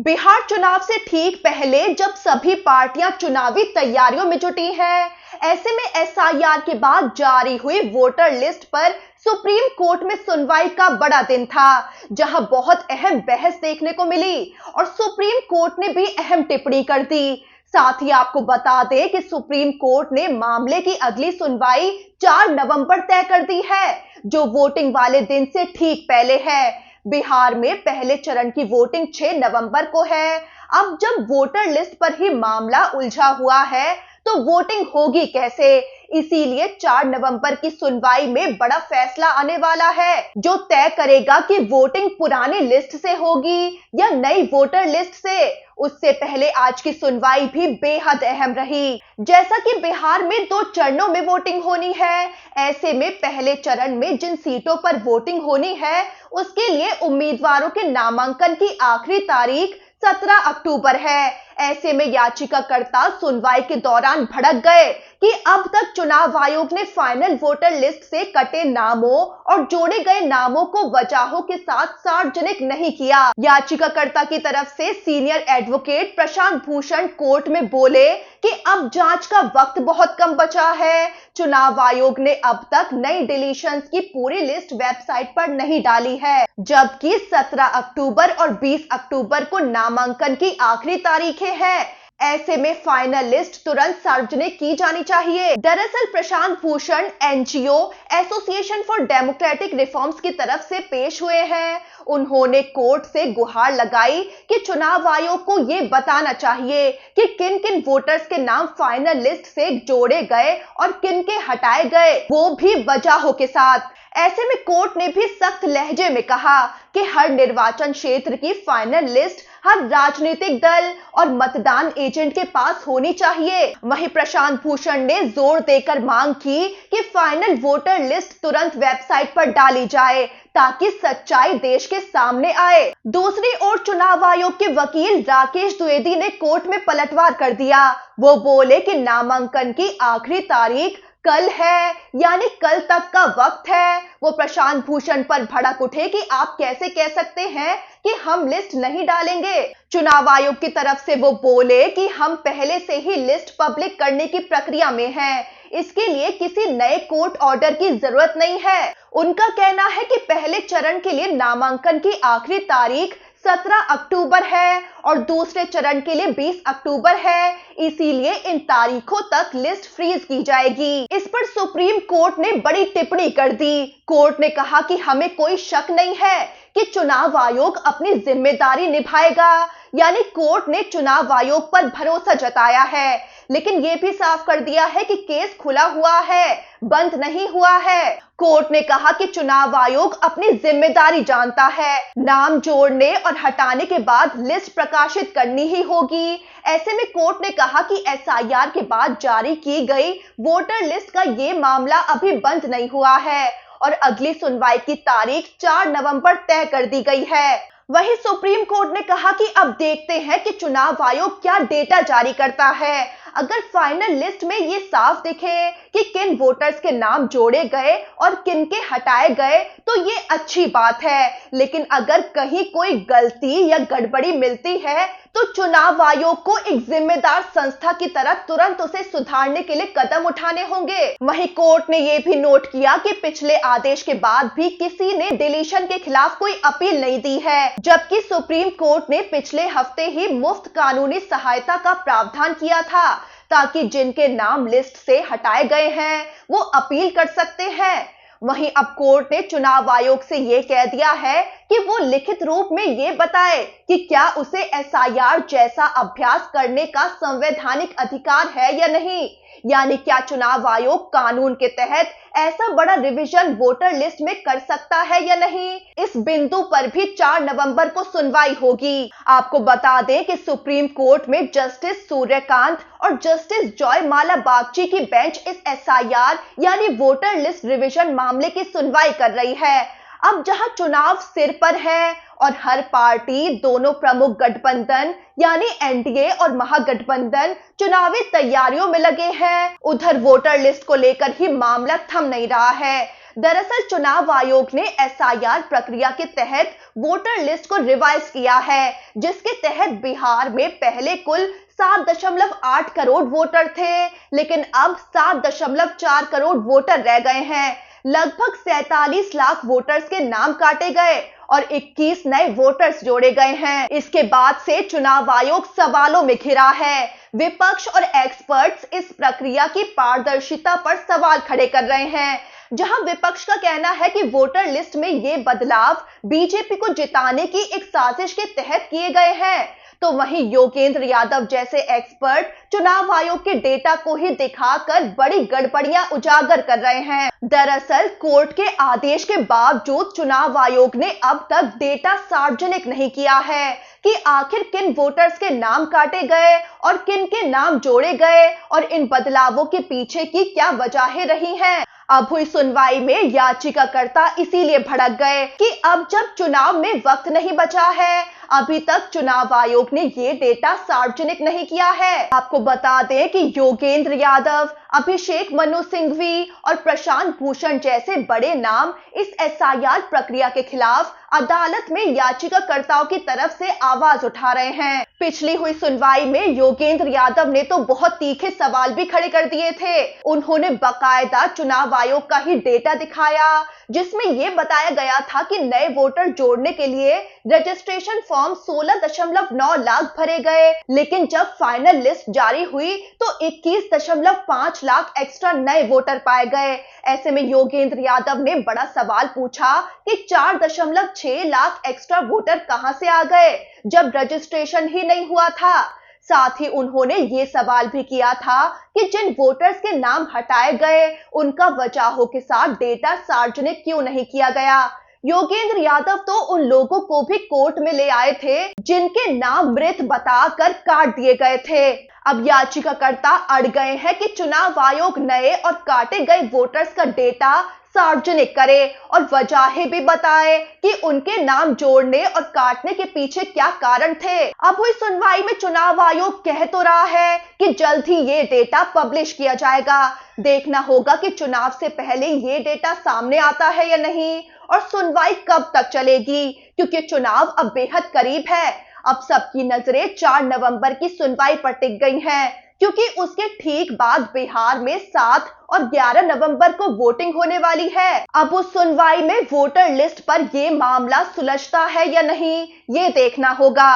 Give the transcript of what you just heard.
बिहार चुनाव से ठीक पहले जब सभी पार्टियां चुनावी तैयारियों में जुटी हैं, ऐसे में एसआईआर के बाद जारी हुई वोटर लिस्ट पर सुप्रीम कोर्ट में सुनवाई का बड़ा दिन था, जहां बहुत अहम बहस देखने को मिली और सुप्रीम कोर्ट ने भी अहम टिप्पणी कर दी। साथ ही आपको बता दें कि सुप्रीम कोर्ट ने मामले की अगली सुनवाई 4 नवंबर तय कर दी है, जो वोटिंग वाले दिन से ठीक पहले है। बिहार में पहले चरण की वोटिंग 6 नवंबर को है। अब जब वोटर लिस्ट पर ही मामला उलझा हुआ है, तो वोटिंग होगी कैसे? इसीलिए 4 नवंबर की सुनवाई में बड़ा फैसला आने वाला है, जो तय करेगा कि वोटिंग पुरानी लिस्ट से होगी या नई वोटर लिस्ट से। उससे पहले आज की सुनवाई भी बेहद अहम रही। जैसा कि बिहार में 2 चरणों में वोटिंग होनी है, ऐसे में पहले चरण में जिन सीटों पर वोटिंग होनी है, उसके लिए उम्मीदवारों के नामांकन की आखिरी तारीख 17 अक्टूबर है। ऐसे में याचिकाकर्ता सुनवाई के दौरान भड़क गए कि अब तक चुनाव आयोग ने फाइनल वोटर लिस्ट से कटे नामों और जोड़े गए नामों को वजहों के साथ सार्वजनिक नहीं किया। याचिकाकर्ता की तरफ से senior advocate Prashant Bhushan court में बोले कि अब जांच का वक्त बहुत कम बचा है। चुनाव आयोग ने अब तक नई डिलीशंस की पूरी लिस्ट वेबसाइट पर नहीं डाली है, जबकि 17 अक्टूबर और 20 अक्टूबर को नामांकन की आखिरी तारीखें हैं। ऐसे में फाइनल लिस्ट तुरंत सार्वजनिक की जानी चाहिए। दरअसल Prashant Bhushan NGO Association for Democratic Reforms की तरफ से पेश हुए हैं। उन्होंने कोर्ट से गुहार लगाई कि चुनाव आयोग को ये बताना चाहिए कि किन किन वोटर्स के नाम फाइनल लिस्ट से जोड़े गए और किन के हटाए गए, वो भी वजहों के साथ। ऐसे में कोर्ट ने भी सख्त लहजे में कहा कि हर निर्वाचन क्षेत्र की फाइनल लिस्ट हर राजनीतिक दल और मतदान एजेंट के पास होनी चाहिए। वहीं प्रशांत भूषण ने जोर देकर मांग की कि फाइनल वोटर लिस्ट तुरंत वेबसाइट पर डाली जाए, ताकि सच्चाई देश के सामने आए। दूसरी ओर चुनाव आयोग के वकील राकेश द्विवेदी ने कोर्ट में पलटवार कर दिया। वो बोले कि नामांकन की आखिरी तारीख कल है, यानी कल तक का वक्त है। वो प्रशांत भूषण पर भड़क उठे कि आप कैसे कह सकते हैं कि हम लिस्ट नहीं डालेंगे। चुनाव आयोग की तरफ से वो बोले कि हम पहले से ही लिस्ट पब्लिक करने की प्रक्रिया में हैं। इसके लिए किसी नए कोर्ट ऑर्डर की जरूरत नहीं है। उनका कहना है कि पहले चरण के लिए नामांकन की आखिरी तारीख 17 अक्टूबर है और दूसरे चरण के लिए 20 अक्टूबर है। इसीलिए इन तारीखों तक लिस्ट फ्रीज की जाएगी। इस पर सुप्रीम कोर्ट ने बड़ी टिप्पणी कर दी। कोर्ट ने कहा कि हमें कोई शक नहीं है कि चुनाव आयोग अपनी जिम्मेदारी निभाएगा, यानी कोर्ट ने चुनाव आयोग पर भरोसा जताया है, लेकिन यह भी साफ कर दिया है कि केस खुला हुआ है, बंद नहीं हुआ है। कोर्ट ने कहा कि चुनाव आयोग अपनी जिम्मेदारी जानता है। नाम जोड़ने और हटाने के बाद लिस्ट प्रकाशित करनी ही होगी। ऐसे में कोर्ट ने कहा कि एसआईआर के बाद जारी की गई वोटर लिस्ट का ये मामला अभी बंद नहीं हुआ है और अगली सुनवाई की तारीख 4 नवंबर तय कर दी गई है। वहीं सुप्रीम कोर्ट ने कहा कि अब देखते हैं कि चुनाव आयोग क्या डेटा जारी करता है। अगर फाइनल लिस्ट में ये साफ दिखे कि किन वोटर्स के नाम जोड़े गए और किन के हटाए गए, तो ये अच्छी बात है। लेकिन अगर कहीं कोई गलती या गड़बड़ी मिलती है, तो चुनाव आयोग को एक जिम्मेदार संस्था की तरह तुरंत उसे सुधारने के लिए कदम उठाने होंगे। वहीं कोर्ट ने यह भी नोट किया कि पिछले आदेश के बाद भी किसी ने डिलीशन के खिलाफ कोई अपील नहीं दी है, जबकि सुप्रीम कोर्ट ने पिछले हफ्ते ही मुफ्त कानूनी सहायता का प्रावधान किया था, ताकि जिनके नाम लिस्ट से हटाए गए हैं वो अपील कर सकते हैं। वहीं अब कोर्ट ने चुनाव आयोग से ये कह दिया है कि वो लिखित रूप में ये बताए कि क्या उसे एसआईआर जैसा अभ्यास करने का संवैधानिक अधिकार है या नहीं, यानी क्या चुनाव आयोग कानून के तहत ऐसा बड़ा रिवीजन वोटर लिस्ट में कर सकता है या नहीं। इस बिंदु पर भी 4 नवंबर को सुनवाई होगी। आपको बता दें कि सुप्रीम कोर्ट में जस्टिस सूर्यकांत और जस्टिस जॉयमाला बागची की बेंच इस एसआईआर यानी वोटर लिस्ट रिवीजन मामले की सुनवाई कर रही है। अब जहां चुनाव सिर पर है और हर पार्टी, दोनों प्रमुख गठबंधन यानी एनडीए और महागठबंधन चुनावी तैयारियों में लगे हैं, उधर वोटर लिस्ट को लेकर ही मामला थम नहीं रहा है। दरअसल चुनाव आयोग ने एसआईआर प्रक्रिया के तहत वोटर लिस्ट को रिवाइज किया है, जिसके तहत बिहार में पहले कुल 7.8 करोड़ वोटर थे, लेकिन अब 7.4 करोड़ वोटर रह गए हैं। लगभग 47 लाख वोटर्स के नाम काटे गए और 21 नए वोटर्स जोड़े गए हैं। इसके बाद से चुनाव आयोग सवालों में घिरा है। विपक्ष और एक्सपर्ट्स इस प्रक्रिया की पारदर्शिता पर सवाल खड़े कर रहे हैं। जहां विपक्ष का कहना है कि वोटर लिस्ट में ये बदलाव बीजेपी को जिताने की एक साजिश के तहत किए गए हैं, तो वहीं योगेंद्र यादव जैसे एक्सपर्ट चुनाव आयोग के डेटा को ही दिखाकर बड़ी गड़बड़ियां उजागर कर रहे हैं। दरअसल कोर्ट के आदेश के बावजूद चुनाव आयोग ने अब तक डेटा सार्वजनिक नहीं किया है कि आखिर किन वोटर्स के नाम काटे गए और किन के नाम जोड़े गए और इन बदलावों के पीछे की क्या वजहें रही हैं। अब हुई सुनवाई में याचिकाकर्ता इसीलिए भड़क गए कि अब जब चुनाव में वक्त नहीं बचा है, अभी तक चुनाव आयोग ने ये डेटा सार्वजनिक नहीं किया है। आपको बता दें कि योगेंद्र यादव, अभिषेक मनु सिंघवी और प्रशांत भूषण जैसे बड़े नाम इस एसआईआर प्रक्रिया के खिलाफ अदालत में याचिकाकर्ताओं की तरफ से आवाज उठा रहे हैं। पिछली हुई सुनवाई में योगेंद्र यादव ने तो बहुत तीखे सवाल भी खड़े कर दिए थे। उन्होंने बाकायदा चुनाव आयोग का ही डेटा दिखाया, जिसमें यह बताया गया था कि नए वोटर जोड़ने के लिए रजिस्ट्रेशन फॉर्म 16.9 लाख भरे गए, लेकिन जब फाइनल लिस्ट जारी हुई तो 21.5 लाख एक्स्ट्रा नए वोटर पाए गए। ऐसे में योगेंद्र यादव ने बड़ा सवाल पूछा कि 4.6 लाख एक्स्ट्रा वोटर कहां से आ गए, जब रजिस्ट्रेशन ही नहीं हुआ था। साथ ही उन्होंने ये सवाल भी किया था कि जिन वोटर्स के नाम हटाए गए, उनका वजहों के साथ डेटा सार्वजनिक क्यों नहीं किया गया। योगेंद्र यादव तो उन लोगों को भी कोर्ट में ले आए थे जिनके नाम मृत बताकर काट दिए गए थे। अब याचिकाकर्ता अड़ गए हैं कि चुनाव आयोग नए और काटे गए वोटर्स का डेटा सार्वजनिक करे और वजहें भी बताए कि उनके नाम जोड़ने और काटने के पीछे क्या कारण थे। अब हुई सुनवाई में चुनाव आयोग कह तो रहा है कि जल्द ही ये डेटा पब्लिश किया जाएगा। देखना होगा कि चुनाव से पहले ये डेटा सामने आता है या नहीं, और सुनवाई कब तक चलेगी, क्योंकि चुनाव अब बेहद करीब है। अब सबकी नजरें 4 नवंबर की सुनवाई पर टिक गई हैं, क्योंकि उसके ठीक बाद बिहार में 7 और 11 नवंबर को वोटिंग होने वाली है। अब उस सुनवाई में वोटर लिस्ट पर यह मामला सुलझता है या नहीं, ये देखना होगा।